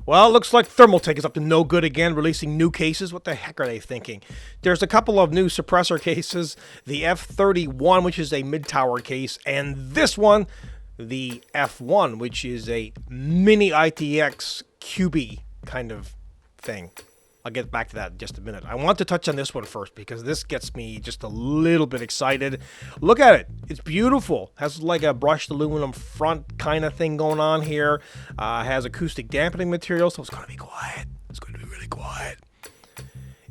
Well, it looks like Thermaltake is up to no good again, releasing new cases. What the heck are they thinking? There's a couple of new suppressor cases. The F31, which is a mid-tower case, and this one, the F1, which is a mini ITX QB kind of thing. I'll get back to that in just a minute. I want to touch on this one first because this gets me just a little bit excited. Look at it. It's beautiful. Has like a brushed aluminum front kind of thing going on here. Has acoustic dampening material, so it's going to be quiet. It's going to be really quiet.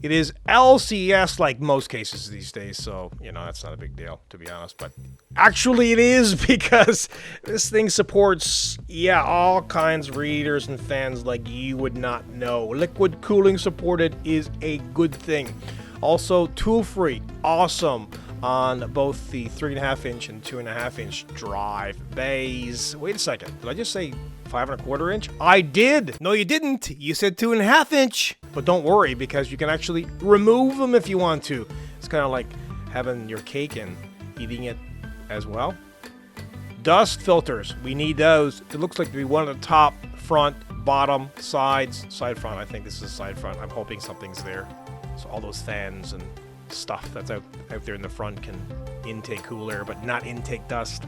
It is LCS like most cases these days, so, you know, that's not a big deal, to be honest. But actually it is, because this thing supports, all kinds of readers and fans like you would not know. Liquid cooling supported is a good thing. Also, tool-free, awesome on both the 3.5 inch and 2.5 inch drive bays. Wait a second, did I just say 5 1/4 inch? I did! No, you didn't. You said 2.5 inch. But don't worry, because you can actually remove them if you want to. It's kind of like having your cake and eating it as well. Dust filters, we need those. It looks like to be one at the top, front, bottom, sides, side front. I think this is side front. I'm hoping something's there. So all those fans and stuff that's out there in the front can intake cool air, but not intake dust.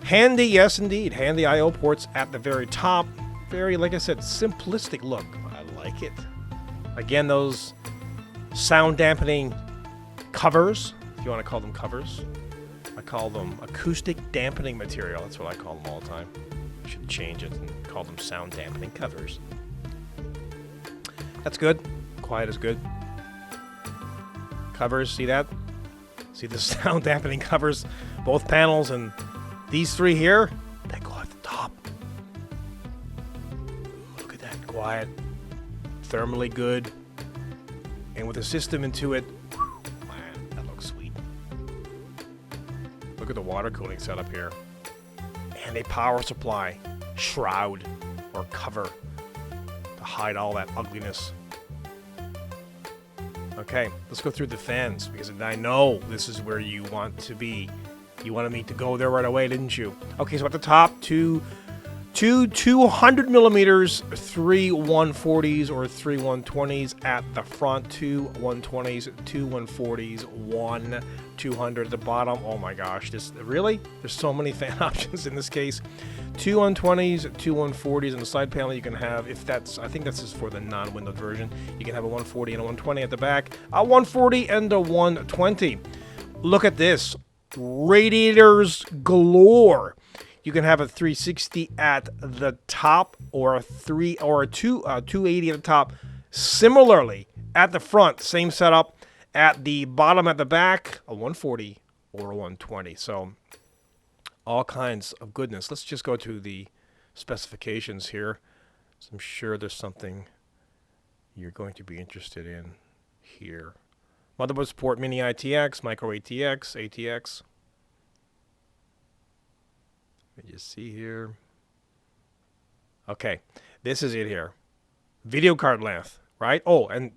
Handy, yes indeed. Handy I/O ports at the very top. Very, like I said, simplistic look. I like it. Again, those sound dampening covers, if you want to call them covers. I call them acoustic dampening material. That's what I call them all the time. I should change it and call them sound dampening covers. That's good. Quiet is good. Covers, see that? See the sound dampening covers? Both panels, and these three here, they go at the top. Look at that, quiet, thermally good, and with a system into it, man, that looks sweet. Look at the water cooling setup here, and a power supply shroud or cover to hide all that ugliness. Okay, let's go through the fans, because I know this is where you want to be. You wanted me to go there right away, didn't you? Okay, so at the top, two 200 millimeters, 3 140s or 3 120s at the front, 2 120s, 2 140s, 1 200 at the bottom. Oh my gosh, really? There's so many fan options in this case. 2 120s, 2 140s, and the side panel you can have, I think this is for the non-windowed version, you can have a 140 and a 120 at the back, a 140 and a 120. Look at this. Radiators galore. You can have a 360 at the top, or a 280 at the top. Similarly, at the front, same setup. At the bottom, at the back, a 140 or a 120. So all kinds of goodness. Let's just go to the specifications here. So I'm sure there's something you're going to be interested in here. Motherboard support mini ITX, micro ATX, ATX. Let me just see here. Okay, this is it here. Video card length, right? Oh, and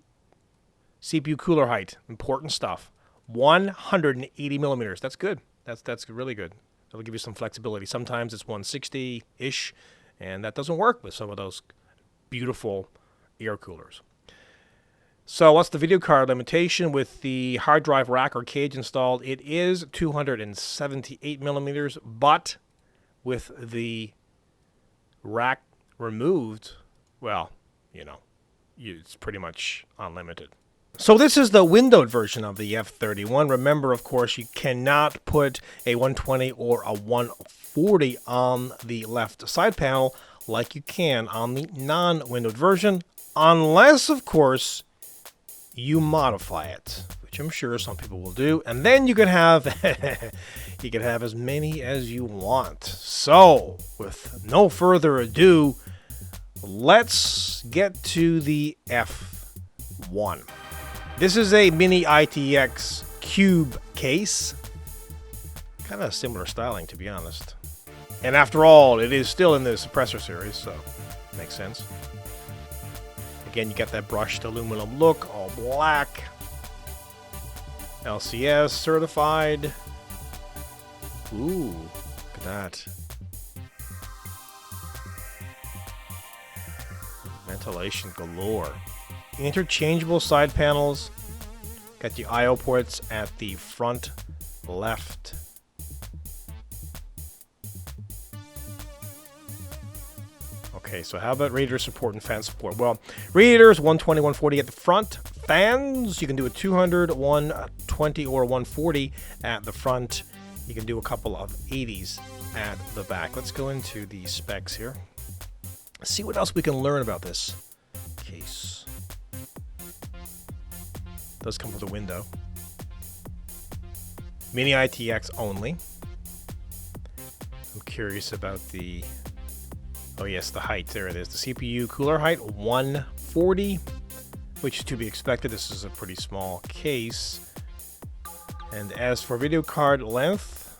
CPU cooler height, important stuff. 180 millimeters. That's good. That's really good. That'll give you some flexibility. Sometimes it's 160-ish, and that doesn't work with some of those beautiful air coolers. So what's the video card limitation? With the hard drive rack or cage installed, it is 278 millimeters, but with the rack removed, well, you know, it's pretty much unlimited. So this is the windowed version of the F31. Remember, of course, you cannot put a 120 or a 140 on the left side panel like you can on the non-windowed version, unless, of course, you modify it, which I'm sure some people will do, and then you can have you can have as many as you want. So, with no further ado, let's get to the F1. This is a mini ITX cube case. Kind of similar styling, to be honest. And after all, it is still in the suppressor series, so makes sense. Again, you got that brushed aluminum look, all black. LCS certified. Ooh, look at that. Ventilation galore. Interchangeable side panels. Got the I/O ports at the front left. Okay, so how about radiator support and fan support? Well, radiators 120, 140 at the front. Fans, you can do a 200, 120, or 140 at the front. You can do a couple of 80s at the back. Let's go into the specs here. See what else we can learn about this case. Does come with a window. Mini ITX only. I'm curious about the... Oh yes, the height. There it is. The CPU cooler height, 140, which is to be expected. This is a pretty small case. And as for video card length,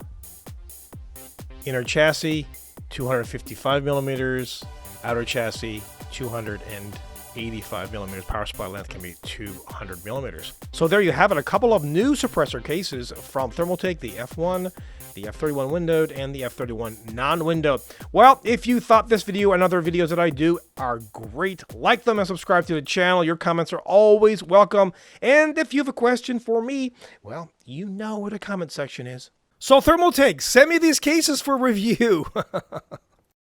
inner chassis, 255 millimeters. Outer chassis, 285 millimeters. Power supply length can be 200 millimeters. So there you have it. A couple of new suppressor cases from Thermaltake, the F1, the F31 windowed, and the F31 non-windowed. Well, if you thought this video and other videos that I do are great, like them and subscribe to the channel. Your comments are always welcome. And if you have a question for me, well, you know where the comment section is. So Thermaltake, send me these cases for review.